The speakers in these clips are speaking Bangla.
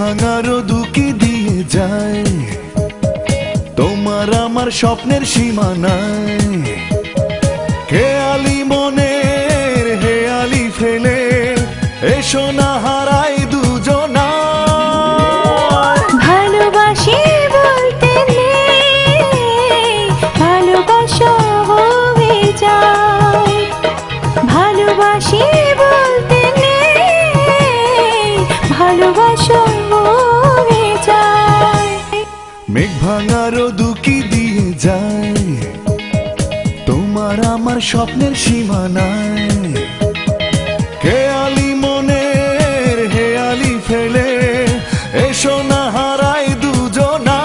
ভাঙার দুকি দিয়ে যায় তোমার আমার স্বপ্নের সীমানায়। খেয়ালি মনের হেয়ালি ফেলে এসো না হারাই দুজনা। ভালোবাসি বলতে নেই, ভালোবাসা হয়ে যায়। ভালোবাসি বলতে নেই, ভালোবাসা হয়ে যায়। মেঘ ভাঙার দুকি দিয়ে যায় তোমার আমার স্বপ্নের সীমানায়। খেয়ালি মনের হেয়ালি ফেলে এসো না হারাই দুজনা।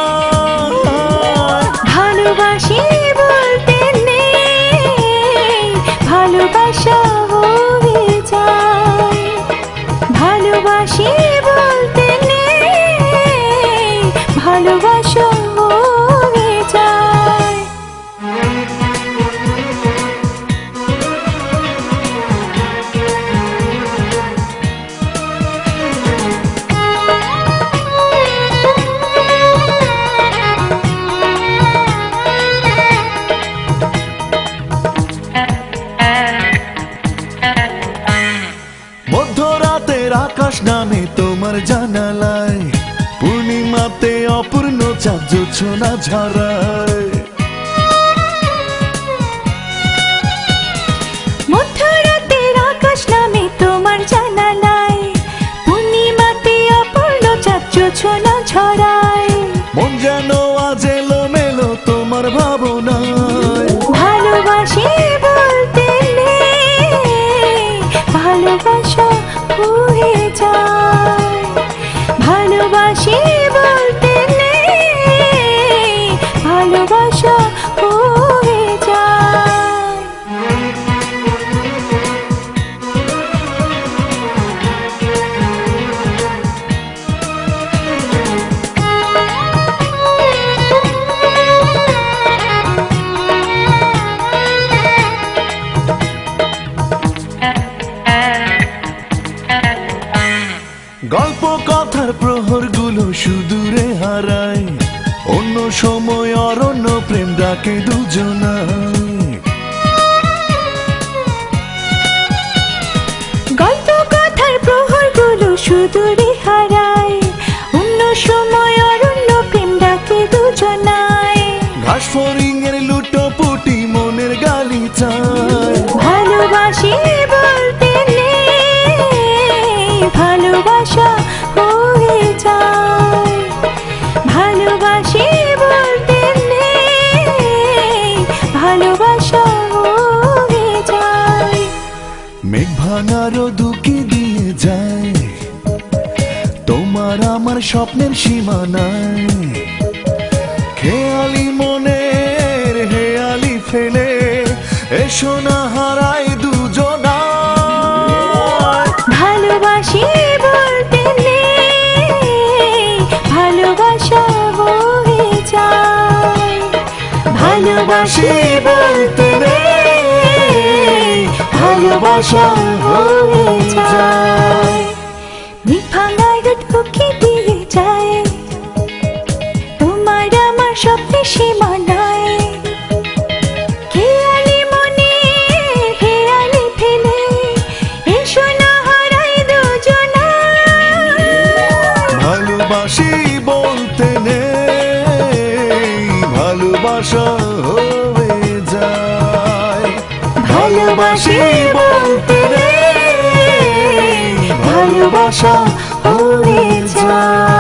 ভালোবাসি বলতে নেই, ভালোবাসা হয়ে যায়। ভালোবাসি বলতে নেই, ভালোবাসা হয়ে যায়। মধ্যরাতের আকাশ নামে তোমার জানালায়, পূর্ণিমাতে অপূর্ণ চাঁদ জোছনা ঝরায়। মধ্যরাতের আকাশ নামে তোমার জানালায়, পূর্ণিমাতে অপূর্ণ চাঁদ জোছনা ছড়ায়। মন যেন আজ এলোমেলো তোমার ভাবনায়। ভালোবাসি বলতে নেই, ভালোবাসা হয়ে যায়। ভালোবাসি বলতে নেই, ভালোবাসা হয়ে যায়। গল্প কথার প্রহরগুলো সুদূরে হারায়, অন্য সময় অরণ্য প্রেম ডাকে দুজনায়। গল্প কথার প্রহরগুলো সুদূরে হারায়, অন্য সময় অরণ্য প্রেম ডাকে দুজনায়। ঘাস ফড়িংয়ের লুটোপুটি মনের গালিচায়। ভালোবাসি বলতে নেই, ভালোবাসা হয়ে যায়। ভালোবাসি বলতে নেই, ভালোবাসা হয়ে যায়। মেঘ ভাঙার দুকি দিয়ে যায় তোমার আমার স্বপ্নের সীমানায়। খেয়ালি মনের হেয়ালি ফেলে এসো না হারাই দুজনা। ভালোবাসি বলতে নেই, ভালোবাসা হয়ে যায়। ভালোবাসি বলতে নেই, ভালোবাসা হয়ে যায়। মেঘ ভাঙার দুকি দিয়ে যায় তোমার আমার স্বপ্নের সীমানায়। খেয়ালি মনে হেয়ালি ফেলে এসো না হারাই দুজনা। ভালোবাসি বলতে নেই, ভালোবাসা হয়ে যায়। ভালোবাসি বলতে নেই, ভালোবাসা হয়ে যায়।